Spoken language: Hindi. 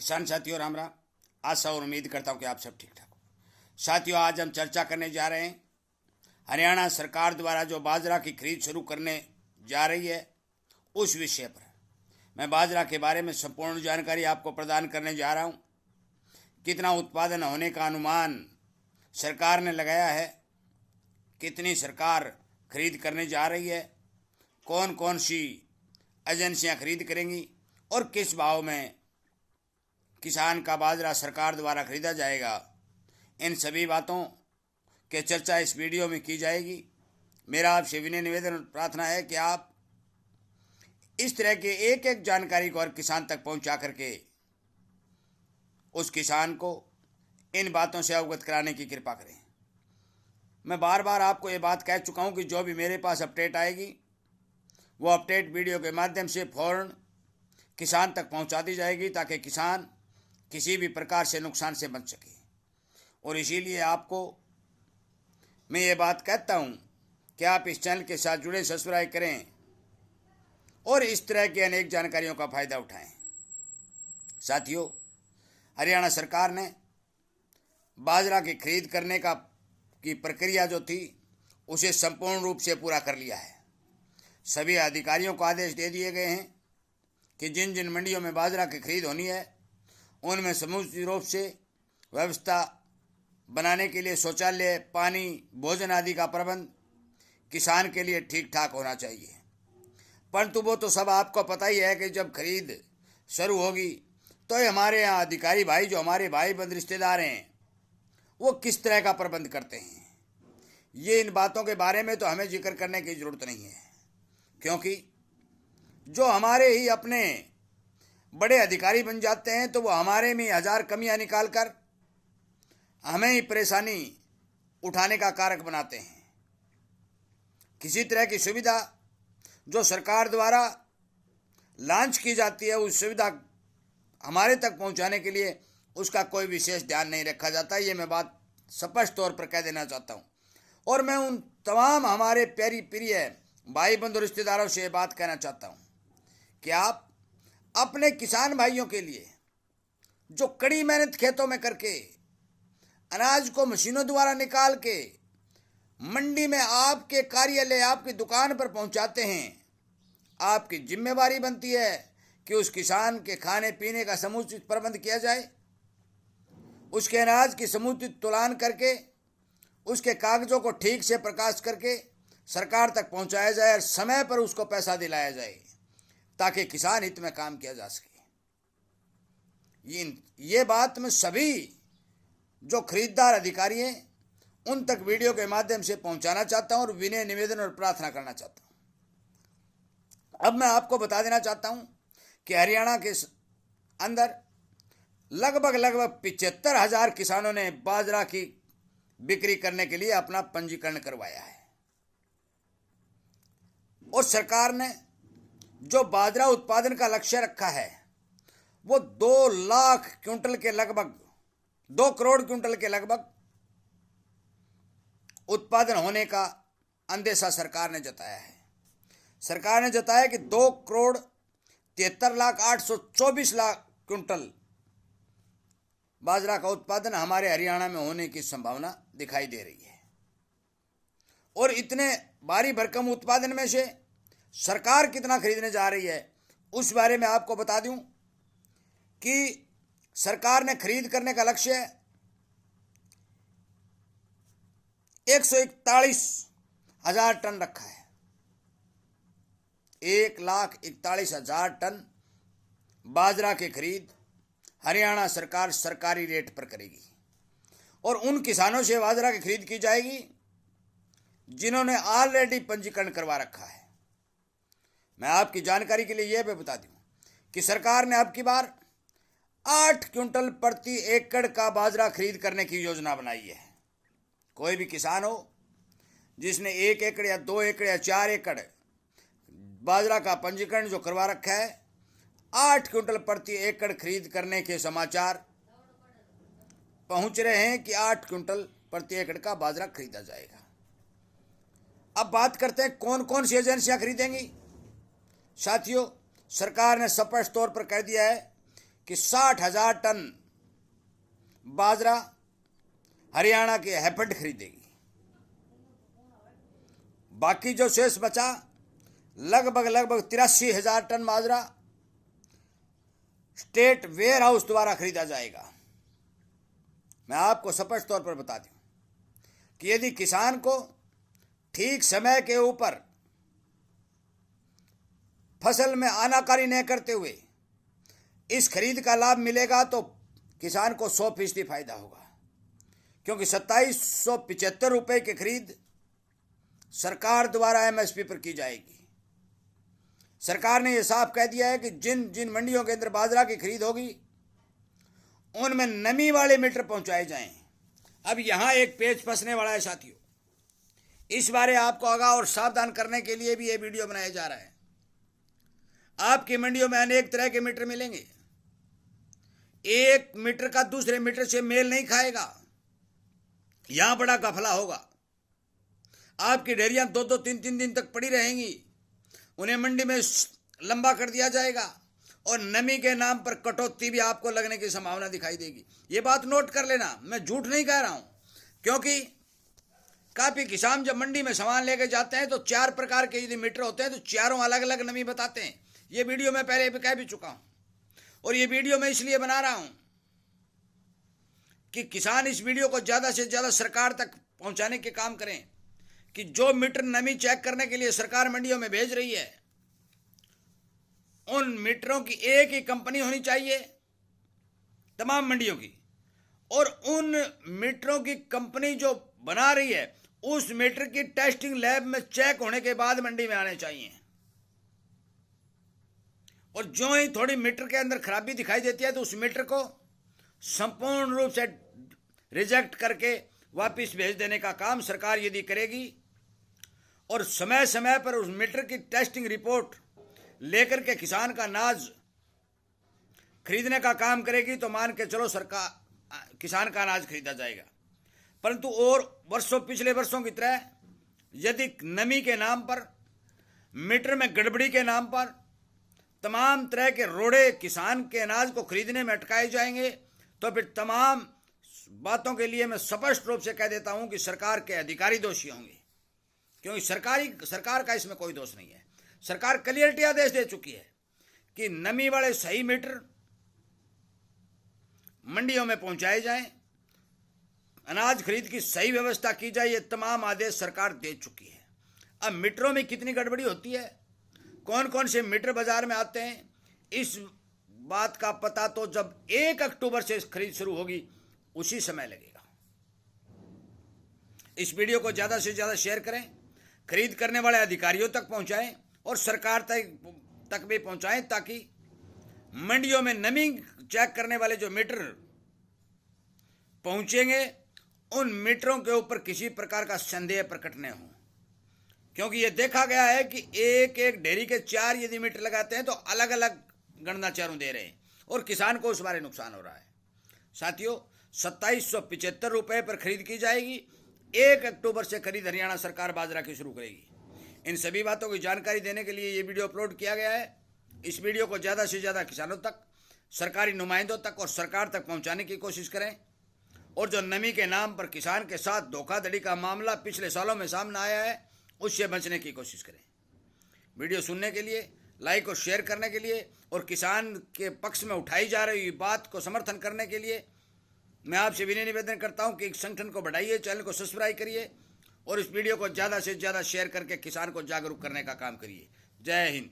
किसान साथियों राम राम। आशा और उम्मीद करता हूँ कि आप सब ठीक ठाक हो। साथियों, आज हम चर्चा करने जा रहे हैं हरियाणा सरकार द्वारा जो बाजरा की खरीद शुरू करने जा रही है उस विषय पर। मैं बाजरा के बारे में संपूर्ण जानकारी आपको प्रदान करने जा रहा हूँ। कितना उत्पादन होने का अनुमान सरकार ने लगाया है, कितनी सरकार खरीद करने जा रही है, कौन कौन सी एजेंसियां खरीद करेंगी और किस भाव में किसान का बाजरा सरकार द्वारा खरीदा जाएगा, इन सभी बातों के चर्चा इस वीडियो में की जाएगी। मेरा आपसे विनय निवेदन और प्रार्थना है कि आप इस तरह के एक एक जानकारी को हर किसान तक पहुंचा करके उस किसान को इन बातों से अवगत कराने की कृपा करें। मैं बार बार आपको ये बात कह चुका हूं कि जो भी मेरे पास अपडेट आएगी वो अपडेट वीडियो के माध्यम से फौरन किसान तक पहुंचा दी जाएगी ताकि किसान किसी भी प्रकार से नुकसान से बच सके। और इसीलिए आपको मैं ये बात कहता हूं कि आप इस चैनल के साथ जुड़े, सब्सक्राइब करें और इस तरह की अनेक जानकारियों का फायदा उठाएं। साथियों, हरियाणा सरकार ने बाजरा की खरीद करने की प्रक्रिया जो थी उसे संपूर्ण रूप से पूरा कर लिया है। सभी अधिकारियों को आदेश दे दिए गए हैं कि जिन जिन मंडियों में बाजरा की खरीद होनी है उनमें समुचित रूप से व्यवस्था बनाने के लिए शौचालय, पानी, भोजन आदि का प्रबंध किसान के लिए ठीक ठाक होना चाहिए। परंतु वो तो सब आपको पता ही है कि जब खरीद शुरू होगी तो ये हमारे यहाँ अधिकारी भाई, जो हमारे भाई बंद रिश्तेदार हैं, वो किस तरह का प्रबंध करते हैं। ये इन बातों के बारे में तो हमें जिक्र करने की ज़रूरत नहीं है, क्योंकि जो हमारे ही अपने बड़े अधिकारी बन जाते हैं तो वो हमारे में हजार कमियां निकाल कर हमें ही परेशानी उठाने का कारक बनाते हैं। किसी तरह की सुविधा जो सरकार द्वारा लॉन्च की जाती है उस सुविधा हमारे तक पहुंचाने के लिए उसका कोई विशेष ध्यान नहीं रखा जाता। ये मैं बात स्पष्ट तौर पर कह देना चाहता हूं। और मैं उन तमाम हमारे प्यारी प्रिय भाई बंधु रिश्तेदारों से ये बात कहना चाहता हूं कि आप अपने किसान भाइयों के लिए जो कड़ी मेहनत खेतों में करके अनाज को मशीनों द्वारा निकाल के मंडी में आपके कार्यालय, आपकी दुकान पर पहुंचाते हैं, आपकी जिम्मेवारी बनती है कि उस किसान के खाने पीने का समुचित प्रबंध किया जाए, उसके अनाज की समुचित तुलान करके उसके कागजों को ठीक से प्रकाश करके सरकार तक पहुंचाया जाए और समय पर उसको पैसा दिलाया जाए ताकि किसान हित में काम किया जा सके। ये बात मैं सभी जो खरीददार अधिकारी हैं उन तक वीडियो के माध्यम से पहुंचाना चाहता हूं और विनय निवेदन और प्रार्थना करना चाहता हूं। अब मैं आपको बता देना चाहता हूं कि हरियाणा के अंदर लगभग 75,000 किसानों ने बाजरा की बिक्री करने के लिए अपना पंजीकरण करवाया है। और सरकार ने जो बाजरा उत्पादन का लक्ष्य रखा है वो 2 लाख क्विंटल के लगभग, 2 करोड़ क्विंटल के लगभग उत्पादन होने का अंदेशा सरकार ने जताया है। सरकार ने जताया कि 2,73,08,24,00,000 क्विंटल बाजरा का उत्पादन हमारे हरियाणा में होने की संभावना दिखाई दे रही है। और इतने भारी भरकम उत्पादन में से सरकार कितना खरीदने जा रही है उस बारे में आपको बता दूं कि सरकार ने खरीद करने का लक्ष्य 141,000 टन रखा है। 1,41,000 टन बाजरा की खरीद हरियाणा सरकार सरकारी रेट पर करेगी और उन किसानों से बाजरा की खरीद की जाएगी जिन्होंने ऑलरेडी पंजीकरण करवा रखा है। मैं आपकी जानकारी के लिए यह भी बता दूं कि सरकार ने अब की बार 8 क्विंटल प्रति एकड़ का बाजरा खरीद करने की योजना बनाई है। कोई भी किसान हो जिसने 1 एकड़ या 2 एकड़ या 4 एकड़ बाजरा का पंजीकरण जो करवा रखा है, 8 क्विंटल प्रति एकड़ खरीद करने के समाचार पहुंच रहे हैं कि 8 क्विंटल प्रति एकड़ का बाजरा खरीदा जाएगा। अब बात करते हैं कौन कौन सी एजेंसियां खरीदेंगी। साथियों, सरकार ने स्पष्ट तौर पर कह दिया है कि 60,000 टन बाजरा हरियाणा की हैफेड खरीदेगी। बाकी जो शेष बचा लगभग 83,000 टन बाजरा स्टेट वेयर हाउस द्वारा खरीदा जाएगा। मैं आपको स्पष्ट तौर पर बता दूं कि यदि किसान को ठीक समय के ऊपर फसल में आनाकानी नहीं करते हुए इस खरीद का लाभ मिलेगा तो किसान को 100% फायदा होगा, क्योंकि 2775 रुपए की खरीद सरकार द्वारा एमएसपी पर की जाएगी। सरकार ने यह साफ कह दिया है कि जिन जिन मंडियों के अंदर बाजरा की खरीद होगी उनमें नमी वाले मीटर पहुंचाए जाएं। अब यहां एक पेच फंसने वाला है साथियों, इस बारे आपको आगाह और सावधान करने के लिए भी यह वीडियो बनाया जा रहा है। आपकी मंडियों में अनेक तरह के मीटर मिलेंगे, एक मीटर का दूसरे मीटर से मेल नहीं खाएगा, यहां बड़ा गफला होगा। आपकी डेयरियां 2-2, 3-3 दिन तक पड़ी रहेंगी, उन्हें मंडी में लंबा कर दिया जाएगा और नमी के नाम पर कटौती भी आपको लगने की संभावना दिखाई देगी। ये बात नोट कर लेना, मैं झूठ नहीं कह रहा हूं, क्योंकि काफी किसान जब मंडी में सामान लेके जाते हैं तो 4 प्रकार के यदि मीटर होते हैं तो चारों अलग अलग नमी बताते हैं। ये वीडियो मैं पहले भी कह भी चुका हूं और ये वीडियो मैं इसलिए बना रहा हूं कि किसान इस वीडियो को ज्यादा से ज्यादा सरकार तक पहुंचाने के काम करें कि जो मीटर नमी चेक करने के लिए सरकार मंडियों में भेज रही है उन मीटरों की एक ही कंपनी होनी चाहिए तमाम मंडियों की, और उन मीटरों की कंपनी जो बना रही है उस मीटर की टेस्टिंग लैब में चेक होने के बाद मंडी में आने चाहिए। और जो ही थोड़ी मीटर के अंदर खराबी दिखाई देती है तो उस मीटर को संपूर्ण रूप से रिजेक्ट करके वापस भेज देने का काम सरकार यदि करेगी और समय समय पर उस मीटर की टेस्टिंग रिपोर्ट लेकर के किसान का अनाज खरीदने का काम करेगी तो मान के चलो सरकार किसान का अनाज खरीदा जाएगा। परंतु और पिछले वर्षों की तरह यदि नमी के नाम पर, मीटर में गड़बड़ी के नाम पर तमाम तरह के रोड़े किसान के अनाज को खरीदने में अटकाए जाएंगे तो फिर तमाम बातों के लिए मैं स्पष्ट रूप से कह देता हूं कि सरकार के अधिकारी दोषी होंगे, क्योंकि सरकार का इसमें कोई दोष नहीं है। सरकार क्लियरिटी आदेश दे चुकी है कि नमी वाले सही मीटर मंडियों में पहुंचाए जाएं, अनाज खरीद की सही व्यवस्था की जाए, ये तमाम आदेश सरकार दे चुकी है। अब मीटरों में कितनी गड़बड़ी होती है, कौन कौन से मीटर बाजार में आते हैं, इस बात का पता तो जब 1 अक्टूबर से खरीद शुरू होगी उसी समय लगेगा। इस वीडियो को ज्यादा से ज्यादा शेयर करें, खरीद करने वाले अधिकारियों तक पहुंचाएं और सरकार तक भी पहुंचाएं, ताकि मंडियों में नमी चेक करने वाले जो मीटर पहुंचेंगे उन मीटरों के ऊपर किसी प्रकार का संदेह प्रकट न हो। क्योंकि यह देखा गया है कि एक एक डेयरी के 4 यदि मीटर लगाते हैं तो अलग अलग गणना चारों दे रहे हैं और किसान को उस बारे नुकसान हो रहा है। साथियों, 2775 रुपए पर खरीद की जाएगी। 1 अक्टूबर से खरीद हरियाणा सरकार बाजरा की शुरू करेगी। इन सभी बातों की जानकारी देने के लिए ये वीडियो अपलोड किया गया है। इस वीडियो को ज़्यादा से ज़्यादा किसानों तक, सरकारी नुमाइंदों तक और सरकार तक पहुंचाने की कोशिश करें। और जो नमी के नाम पर किसान के साथ धोखाधड़ी का मामला पिछले सालों में सामने आया है उससे बचने की कोशिश करें। वीडियो सुनने के लिए, लाइक और शेयर करने के लिए और किसान के पक्ष में उठाई जा रही बात को समर्थन करने के लिए मैं आपसे विनय निवेदन करता हूं कि इस संगठन को बढ़ाइए, चैनल को सब्सक्राइब करिए और इस वीडियो को ज़्यादा से ज़्यादा शेयर करके किसान को जागरूक करने का काम करिए। जय हिंद।